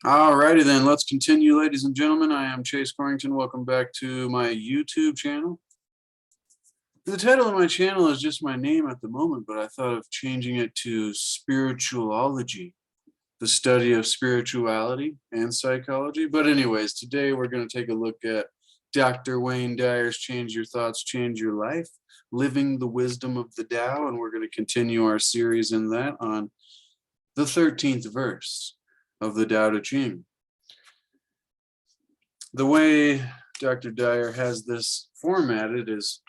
Alrighty then, let's continue, ladies and gentlemen. I am Chase Corrington. Welcome back to my YouTube channel. The title of my channel is just my name at the moment, but I thought of changing it to Spiritualology, the study of spirituality and psychology. But anyways, today we're going to take a look at Dr. Wayne Dyer's Change Your Thoughts, Change Your Life, Living the Wisdom of the Tao, and we're going to continue our series in that on the 13th verse of the Tao Te Ching. The way Dr. Dyer has this formatted is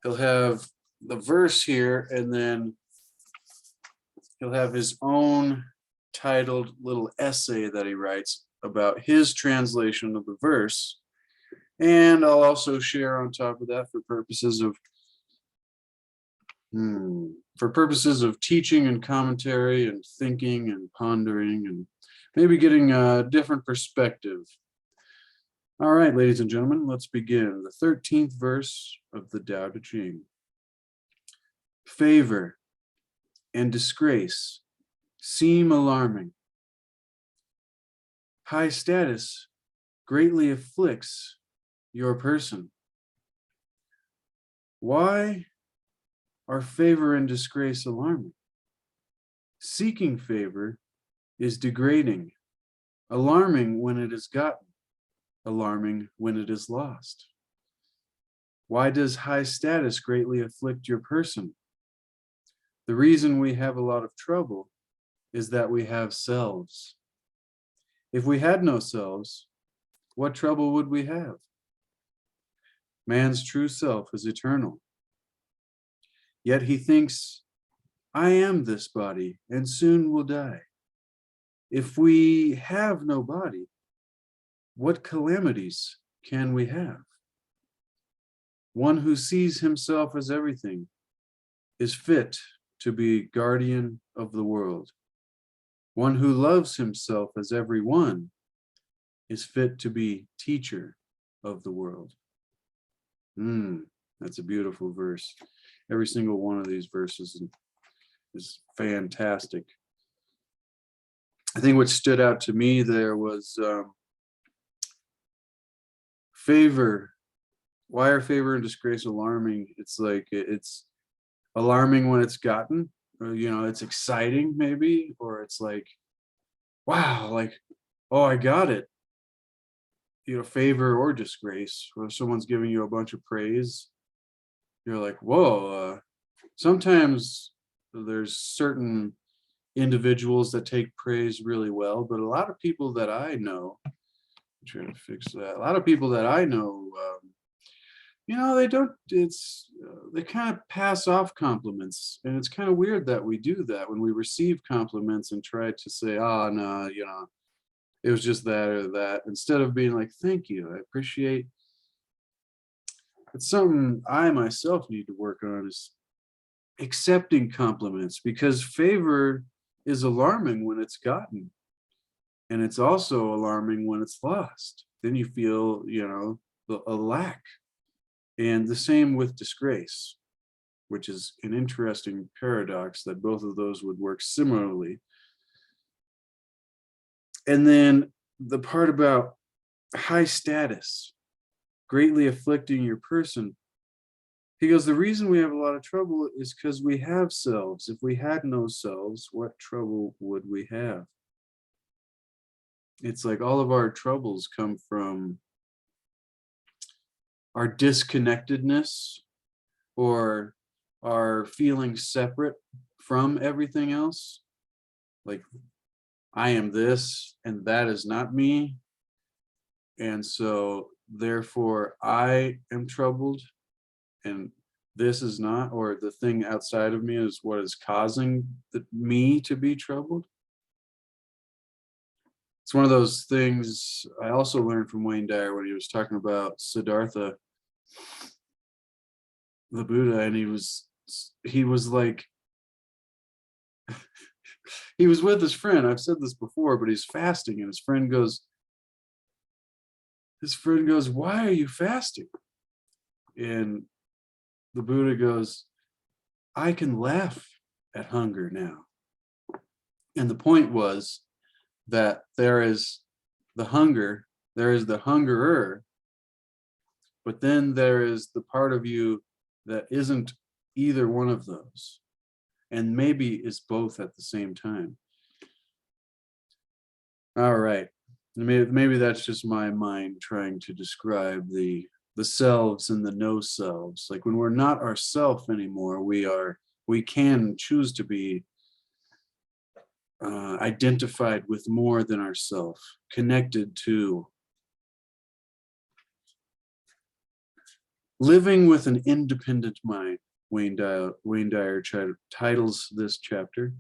he'll have the verse here, and then he'll have his own titled little essay that he writes about his translation of the verse. And I'll also share on top of that for purposes of teaching and commentary and thinking and pondering and maybe getting a different perspective. All right, ladies and gentlemen, let's begin. The 13th verse of the Tao Te Ching. Favor and disgrace seem alarming. High status greatly afflicts your person. Why are favor and disgrace alarming? Seeking favor is degrading, alarming when it is gotten, alarming when it is lost. Why does high status greatly afflict your person? The reason we have a lot of trouble is that we have selves. If we had no selves, what trouble would we have? Man's true self is eternal. Yet he thinks, I am this body and soon will die. If we have no body, what calamities can we have? One who sees himself as everything is fit to be guardian of the world. One who loves himself as every one is fit to be teacher of the world. That's a beautiful verse. Every single one of these verses is fantastic. I think what stood out to me there was favor. Why are favor and disgrace alarming? It's like it's alarming when it's gotten, or it's exciting maybe, or it's like, wow, like, oh, I got it. Favor or disgrace. Or if someone's giving you a bunch of praise, you're like, whoa. Sometimes there's certain individuals that take praise really well, but a lot of people that I know, I'm trying to fix that. A lot of people that I know, they don't, they kind of pass off compliments. And it's kind of weird that we do that when we receive compliments and try to say, oh, no, it was just that or that, instead of being like, thank you, I appreciate. It's something I myself need to work on, is accepting compliments, because favor is alarming when it's gotten, and it's also alarming when it's lost. Then you feel, a lack. And the same with disgrace, which is an interesting paradox that both of those would work similarly. And then the part about high status greatly afflicting your person. He goes, the reason we have a lot of trouble is because we have selves. If we had no selves, what trouble would we have? It's like all of our troubles come from our disconnectedness, or our feeling separate from everything else. Like, I am this and that is not me. And so therefore I am troubled, and this is not, or the thing outside of me is what is causing me to be troubled. It's one of those things I also learned from Wayne Dyer when he was talking about Siddhartha, the Buddha, and he was like, he was with his friend. I've said this before, but he's fasting, and his friend goes, why are you fasting? And the Buddha goes, I can laugh at hunger now. And the point was that there is the hunger, there is the hungerer, but then there is the part of you that isn't either one of those, and maybe is both at the same time. All right, maybe that's just my mind trying to describe the selves and the no selves. Like when we're not ourself anymore, we can choose to be identified with more than ourself, connected to. Living with an independent mind, Wayne Dyer titles this chapter.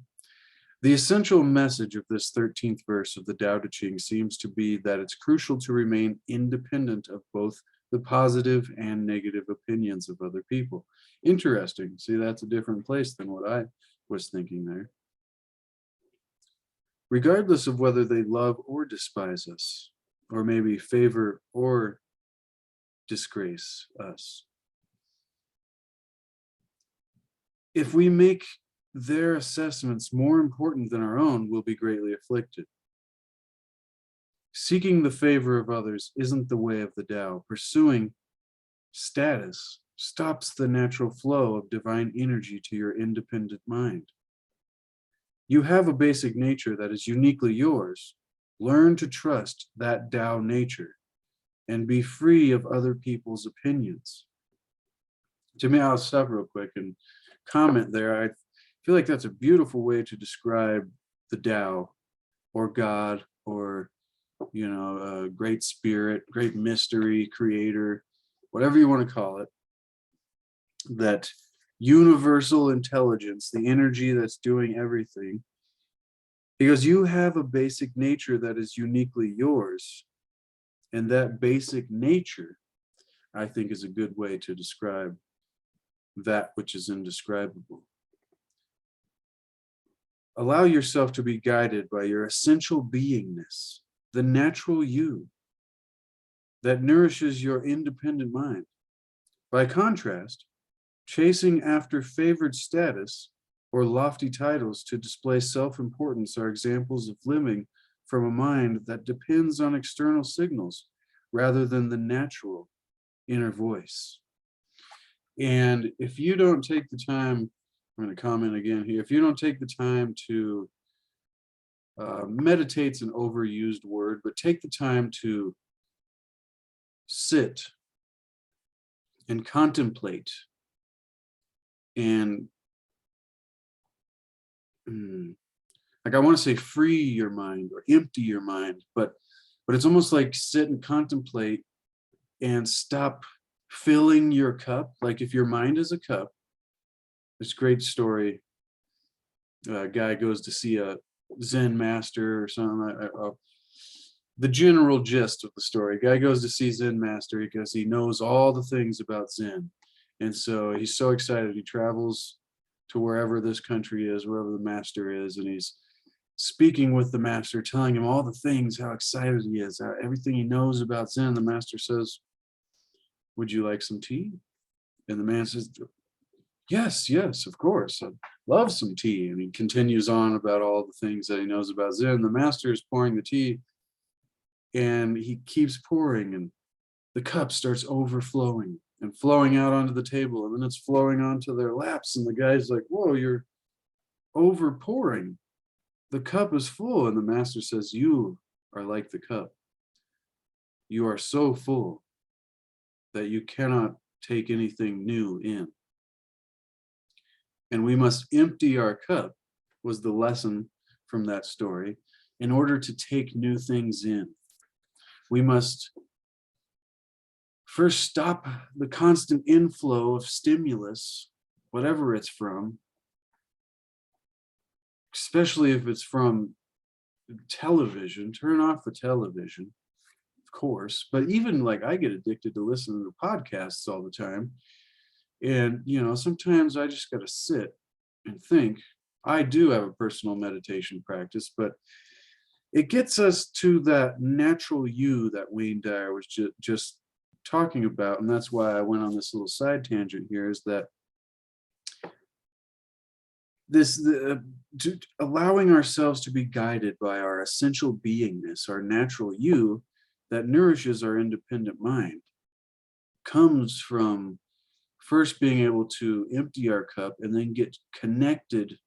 The essential message of this 13th verse of the Tao Te Ching seems to be that it's crucial to remain independent of both the positive and negative opinions of other people. Interesting. See, that's a different place than what I was thinking there. Regardless of whether they love or despise us, or maybe favor or disgrace us. If we make their assessments more important than our own, we'll be greatly afflicted. Seeking the favor of others isn't the way of the Tao. Pursuing status stops the natural flow of divine energy to your independent mind. You have a basic nature that is uniquely yours. Learn to trust that Tao nature and be free of other people's opinions. To me, I'll stop real quick and comment there. I feel like that's a beautiful way to describe the Tao or God or, you know, great spirit, great mystery, creator, whatever you want to call it. That universal intelligence, the energy that's doing everything. Because you have a basic nature that is uniquely yours. And that basic nature, I think, is a good way to describe that which is indescribable. Allow yourself to be guided by your essential beingness, the natural you that nourishes your independent mind. By contrast, chasing after favored status or lofty titles to display self-importance are examples of living from a mind that depends on external signals rather than the natural inner voice. And if you don't take the time, I'm going to comment again here, if you don't take the time to, meditate's an overused word, but take the time to sit and contemplate and like I want to say free your mind or empty your mind, but it's almost like sit and contemplate and stop filling your cup. Like if your mind is a cup, this great story, a guy goes to see a Zen master or something. The general gist of the story, guy goes to see Zen master because he knows all the things about Zen. And so he's so excited. He travels to wherever this country is, wherever the master is, and he's speaking with the master, telling him all the things, how excited he is, how everything he knows about Zen. The master says, "Would you like some tea?" And the man says, yes, of course, I'd love some tea. And he continues on about all the things that he knows about Zen. The master is pouring the tea, and he keeps pouring, and the cup starts overflowing and flowing out onto the table, and then it's flowing onto their laps, and the guy's like, "Whoa, you're over pouring. The cup is full." And the master says, "You are like the cup. You are so full that you cannot take anything new in. And we must empty our cup," was the lesson from that story, "in order to take new things in. We must first stop the constant inflow of stimulus, whatever it's from, especially if it's from television. Turn off the television, of course, but even like I get addicted to listening to podcasts all the time. And, you know, sometimes I just got to sit and think. I do have a personal meditation practice, but it gets us to that natural you that Wayne Dyer was just talking about. And that's why I went on this little side tangent here, is that allowing ourselves to be guided by our essential beingness, our natural you that nourishes our independent mind, comes from first being able to empty our cup and then get connected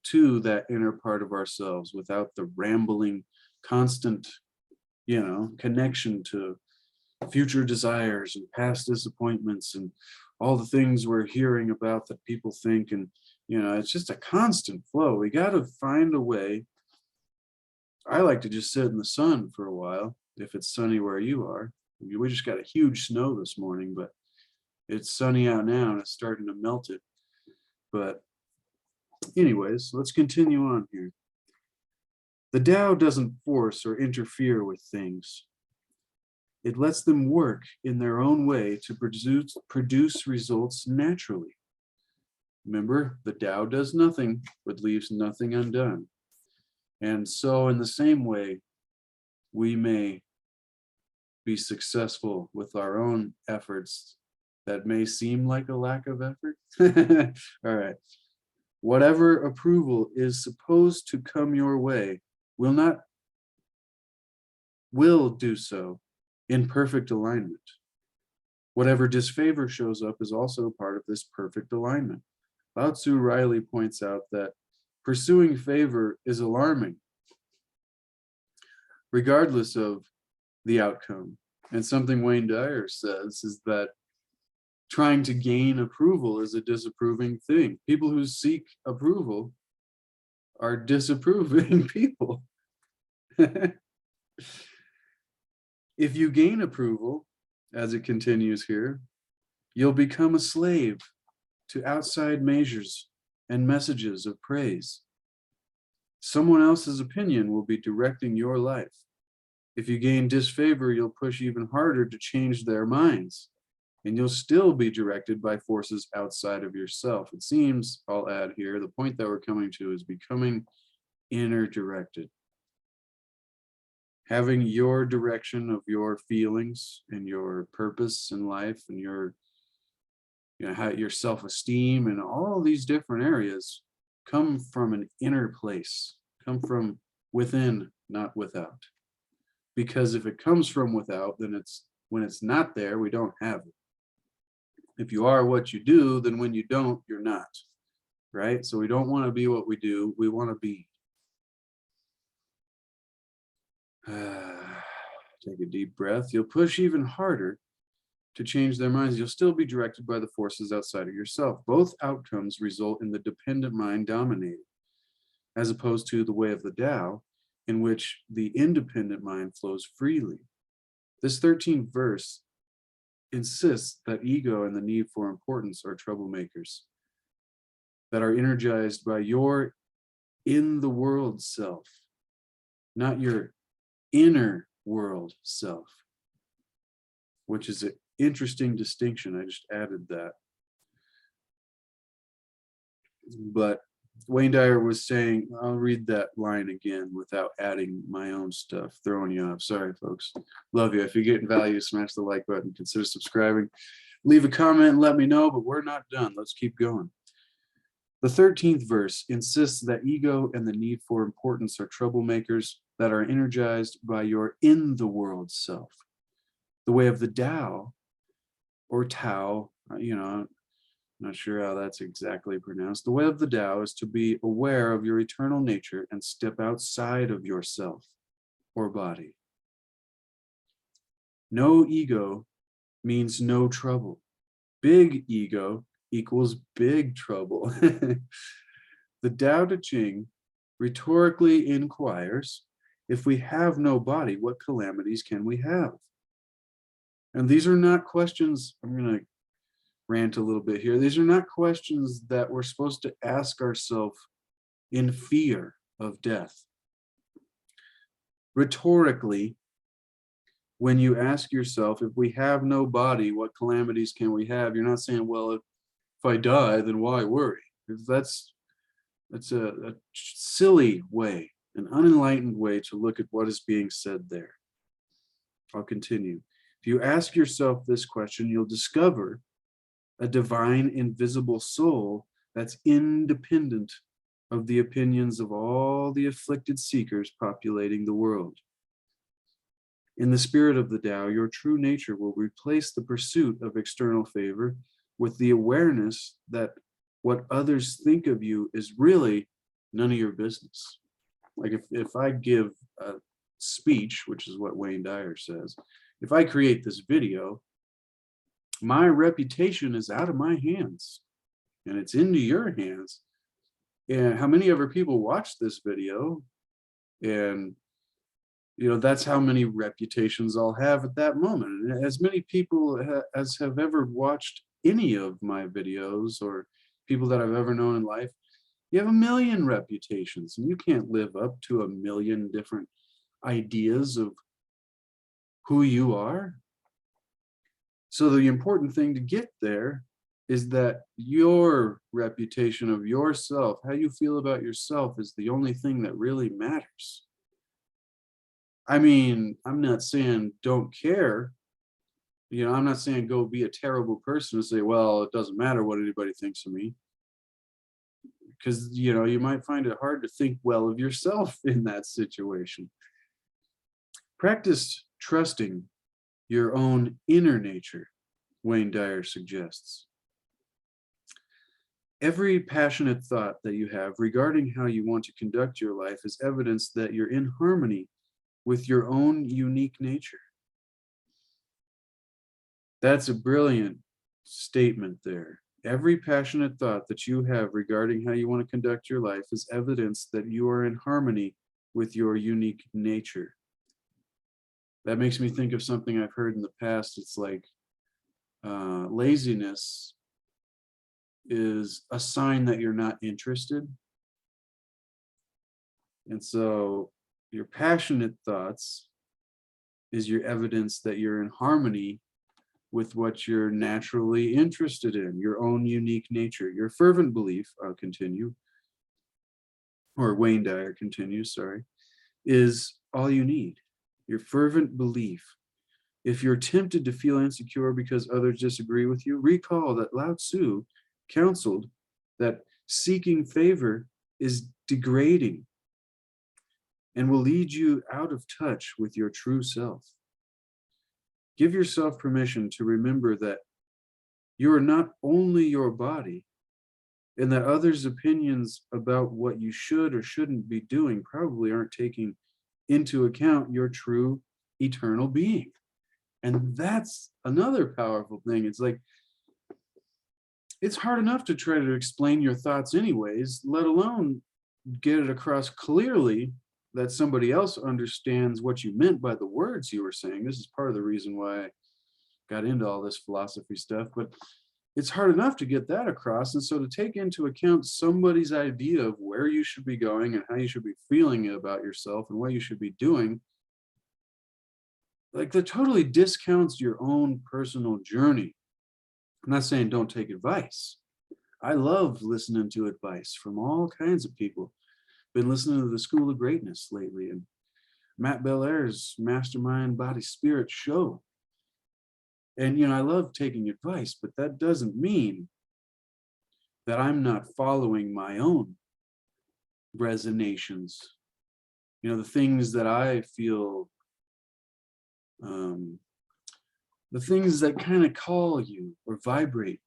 to that inner part of ourselves without the rambling, constant, connection to future desires and past disappointments and all the things we're hearing about that people think. And, it's just a constant flow. We got to find a way. I like to just sit in the sun for a while, if it's sunny where you are. We just got a huge snow this morning, but it's sunny out now and it's starting to melt it. But anyways, let's continue on here. The Tao doesn't force or interfere with things. It lets them work in their own way to produce results naturally. Remember, the Tao does nothing, but leaves nothing undone. And so in the same way, we may be successful with our own efforts that may seem like a lack of effort. All right. Whatever approval is supposed to come your way will do so in perfect alignment. Whatever disfavor shows up is also part of this perfect alignment. Lao-tzu Riley points out that pursuing favor is alarming, regardless of the outcome. And something Wayne Dyer says is that trying to gain approval is a disapproving thing. People who seek approval are disapproving people. If you gain approval, as it continues here, you'll become a slave to outside measures and messages of praise. Someone else's opinion will be directing your life. If you gain disfavor, you'll push even harder to change their minds, and you'll still be directed by forces outside of yourself. It seems, I'll add here, the point that we're coming to is becoming inner directed. Having your direction of your feelings and your purpose in life and your self-esteem and all these different areas come from an inner place, come from within, not without. Because if it comes from without, then when it's not there, we don't have it. If you are what you do, then when you don't, you're not, right? So we don't want to be what we do, we want to be. Take a deep breath. You'll push even harder to change their minds. You'll still be directed by the forces outside of yourself. Both outcomes result in the dependent mind dominating, as opposed to the way of the Tao, in which the independent mind flows freely. This 13th verse insists that ego and the need for importance are troublemakers that are energized by your in the world self, not your inner world self, which is an interesting distinction. I just added that. But Wayne Dyer was saying, I'll read that line again without adding my own stuff, throwing you off. Sorry, folks. Love you. If you're getting value, smash the like button. Consider subscribing. Leave a comment and let me know, but we're not done. Let's keep going. The 13th verse insists that ego and the need for importance are troublemakers that are energized by your in the world self. The way of the Tao, or Tao, I'm not sure how that's exactly pronounced. The way of the Tao is to be aware of your eternal nature and step outside of yourself or body. No ego means no trouble. Big ego equals big trouble. The Tao Te Ching rhetorically inquires, if we have no body, what calamities can we have? And these are not questions, I'm going to rant a little bit here. These are not questions that we're supposed to ask ourselves in fear of death. Rhetorically, when you ask yourself, if we have no body, what calamities can we have? You're not saying, well, if I die, then why worry? That's a silly way, an unenlightened way to look at what is being said there. I'll continue. If you ask yourself this question, you'll discover a divine invisible soul that's independent of the opinions of all the afflicted seekers populating the world. In the spirit of the Tao, your true nature will replace the pursuit of external favor with the awareness that what others think of you is really none of your business. Like if I give a speech, which is what Wayne Dyer says, if I create this video, my reputation is out of my hands and it's into your hands. And how many other people watch this video? And that's how many reputations I'll have at that moment. And as many people as have ever watched any of my videos or people that I've ever known in life, you have a million reputations and you can't live up to a million different ideas of who you are. So the important thing to get there is that your reputation of yourself, how you feel about yourself, is the only thing that really matters. I mean, I'm not saying don't care. I'm not saying go be a terrible person and say, well, it doesn't matter what anybody thinks of me. Because, you might find it hard to think well of yourself in that situation. Practice trusting your own inner nature, Wayne Dyer suggests. Every passionate thought that you have regarding how you want to conduct your life is evidence that you're in harmony with your own unique nature. That's a brilliant statement there. Every passionate thought that you have regarding how you want to conduct your life is evidence that you are in harmony with your unique nature. That makes me think of something I've heard in the past. It's like laziness is a sign that you're not interested. And so your passionate thoughts is your evidence that you're in harmony with what you're naturally interested in, your own unique nature. Your fervent belief, I'll continue, or Wayne Dyer continues, sorry, is all you need. Your fervent belief. If you're tempted to feel insecure because others disagree with you, recall that Lao-tzu counseled that seeking favor is degrading and will lead you out of touch with your true self. Give yourself permission to remember that you are not only your body, and that others' opinions about what you should or shouldn't be doing probably aren't taking into account your true eternal being. And that's another powerful thing. It's like, it's hard enough to try to explain your thoughts anyways, let alone get it across clearly that somebody else understands what you meant by the words you were saying. This is part of the reason why I got into all this philosophy stuff, but it's hard enough to get that across. And so to take into account somebody's idea of where you should be going and how you should be feeling about yourself and what you should be doing, like, that totally discounts your own personal journey. I'm not saying don't take advice. I love listening to advice from all kinds of people. Been listening to the School of Greatness lately and Matt Belair's Mastermind Body Spirit show. And, I love taking advice, but that doesn't mean that I'm not following my own resonations. The things that I feel, the things that kind of call you or vibrate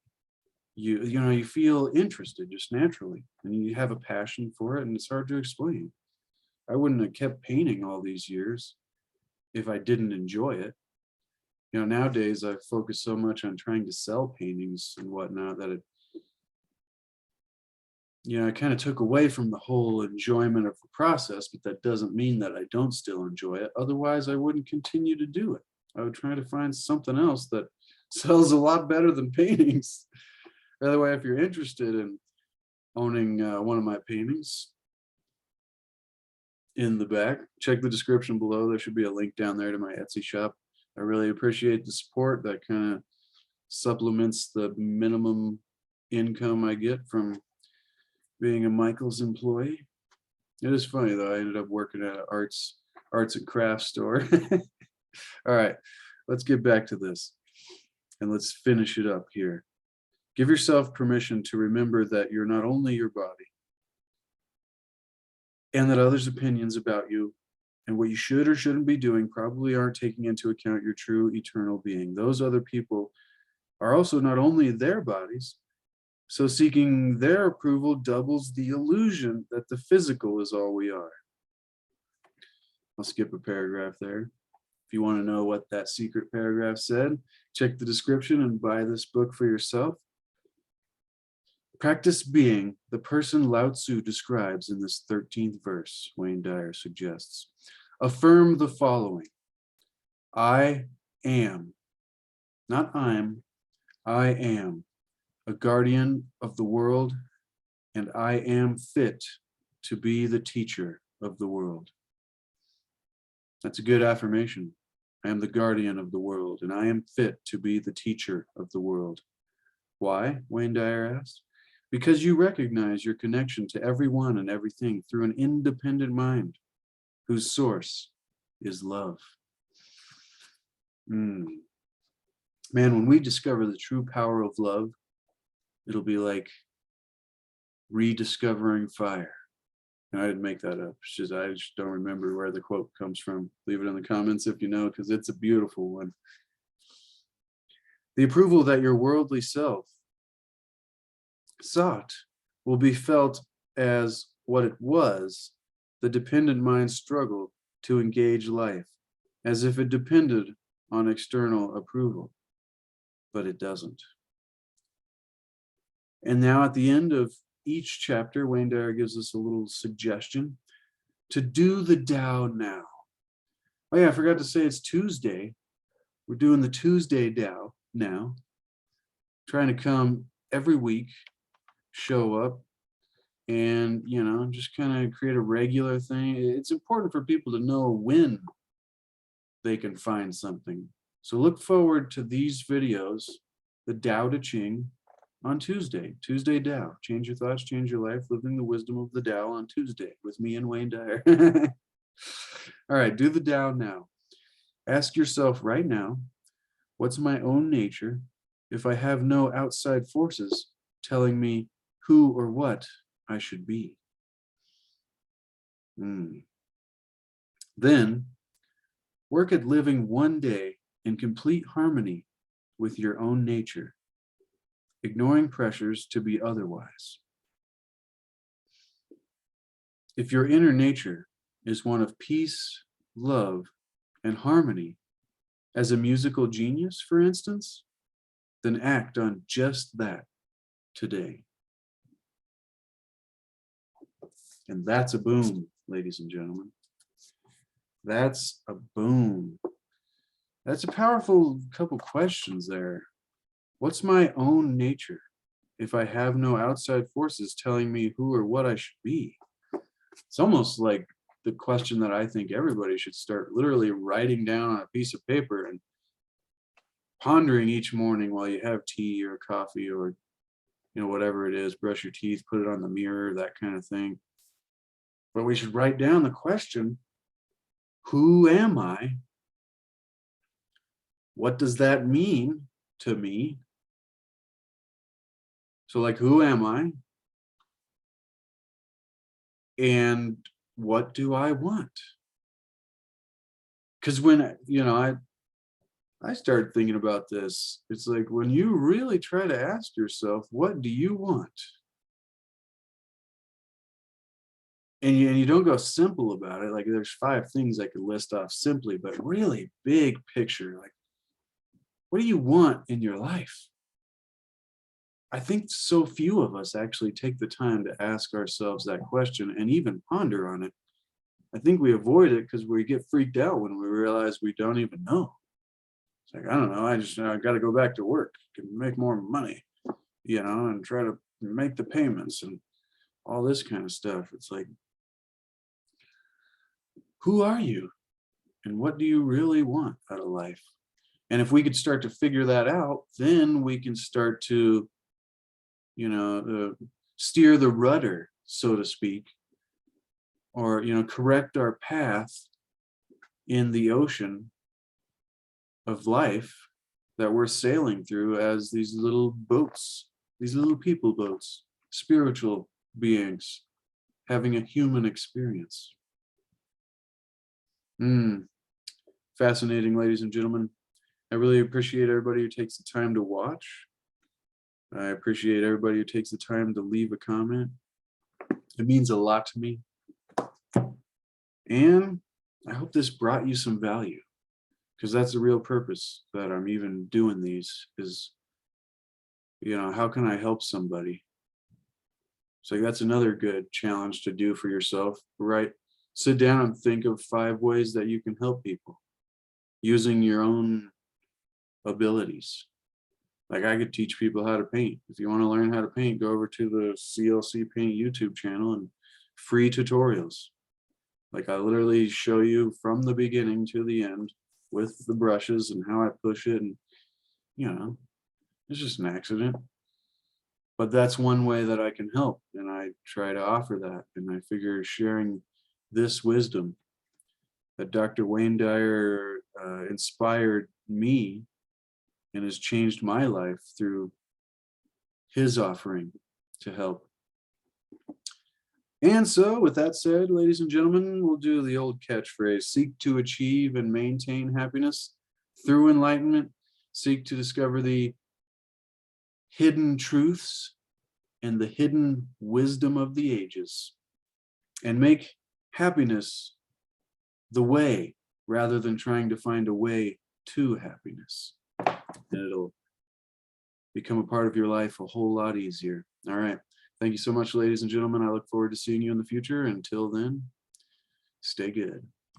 you, you feel interested just naturally and you have a passion for it, and it's hard to explain. I wouldn't have kept painting all these years if I didn't enjoy it. Nowadays I focus so much on trying to sell paintings and whatnot that I kind of took away from the whole enjoyment of the process, but that doesn't mean that I don't still enjoy it. Otherwise I wouldn't continue to do it. I would try to find something else that sells a lot better than paintings. By the way, if you're interested in owning one of my paintings in the back, check the description below. There should be a link down there to my Etsy shop. I really appreciate the support. That kind of supplements the minimum income I get from being a Michaels employee. It is funny though, I ended up working at an arts and crafts store. All right, let's get back to this and let's finish it up here. Give yourself permission to remember that you're not only your body, and that others' opinions about you and what you should or shouldn't be doing probably aren't taking into account your true eternal being. Those other people are also not only their bodies, so seeking their approval doubles the illusion that the physical is all we are. I'll skip a paragraph there. If you want to know what that secret paragraph said, check the description and buy this book for yourself. Practice being the person Lao-tzu describes in this 13th verse, Wayne Dyer suggests. Affirm the following. I am, not I'm, I am a guardian of the world, and I am fit to be the teacher of the world. That's a good affirmation. I am the guardian of the world, and I am fit to be the teacher of the world. Why? Wayne Dyer asked. Because you recognize your connection to everyone and everything through an independent mind whose source is love. Man, when we discover the true power of love, it'll be like rediscovering fire. And I didn't make that up. I just don't remember where the quote comes from. Leave it in the comments if you know, because it's a beautiful one. The approval that your worldly self sought will be felt as what it was. The dependent mind struggled to engage life as if it depended on external approval, but it doesn't. And now at the end of each chapter, Wayne Dyer gives us a little suggestion to do the Tao now. Oh yeah, I forgot to say it's Tuesday. We're doing the Tuesday Tao now. Trying to come every week, show up, and just kind of create a regular thing. It's important for people to know when they can find something. So look forward to these videos, the Tao Te Ching, on Tuesday Tao. Change your thoughts, change your life, living the wisdom of the Tao on Tuesday with me and Wayne Dyer. All right, do the Tao now. Ask yourself right now, what's my own nature if I have no outside forces telling me who or what I should be? Then work at living one day in complete harmony with your own nature, ignoring pressures to be otherwise. If your inner nature is one of peace, love, and harmony, as a musical genius, for instance, then act on just that today. And that's a boom, ladies and gentlemen. That's a boom. That's a powerful couple questions there. What's my own nature if I have no outside forces telling me who or what I should be? It's almost like the question that I think everybody should start literally writing down on a piece of paper and pondering each morning while you have tea or coffee or whatever it is, brush your teeth, put it on the mirror, that kind of thing. But we should write down the question, who am I? What does that mean to me? So like, who am I? And what do I want? Because when, I started thinking about this, it's like when you really try to ask yourself, what do you want? And you don't go simple about it. Like there's 5 things I could list off simply, but really big picture, like, what do you want in your life? I think so few of us actually take the time to ask ourselves that question and even ponder on it. I think we avoid it because we get freaked out when we realize we don't even know. It's like, I don't know, I got to go back to work, can make more money, and try to make the payments and all this kind of stuff. It's like, who are you? And what do you really want out of life? And if we could start to figure that out, then we can start to steer the rudder, so to speak, or, correct our path in the ocean of life that we're sailing through as these little boats, these little people boats, spiritual beings having a human experience. Fascinating, ladies and gentlemen. I really appreciate everybody who takes the time to watch. I appreciate everybody who takes the time to leave a comment. It means a lot to me. And I hope this brought you some value, because that's the real purpose that I'm even doing these is, you know, how can I help somebody? So that's another good challenge to do for yourself, right? Sit down and think of 5 ways that you can help people using your own abilities. Like I could teach people how to paint. If you want to learn how to paint, go over to the CLC Paint YouTube channel and free tutorials. Like I literally show you from the beginning to the end with the brushes and how I push it, and you know, it's just an accident. But that's one way that I can help, and I try to offer that. And I figure sharing this wisdom that Dr. Wayne Dyer inspired me and has changed my life through his offering to help. And so with that said, ladies and gentlemen, we'll do the old catchphrase: seek to achieve and maintain happiness through enlightenment, seek to discover the hidden truths and the hidden wisdom of the ages, and make happiness the way rather than trying to find a way to happiness. And it'll become a part of your life a whole lot easier. All right. Thank you so much, ladies and gentlemen. I look forward to seeing you in the future. Until then, stay good.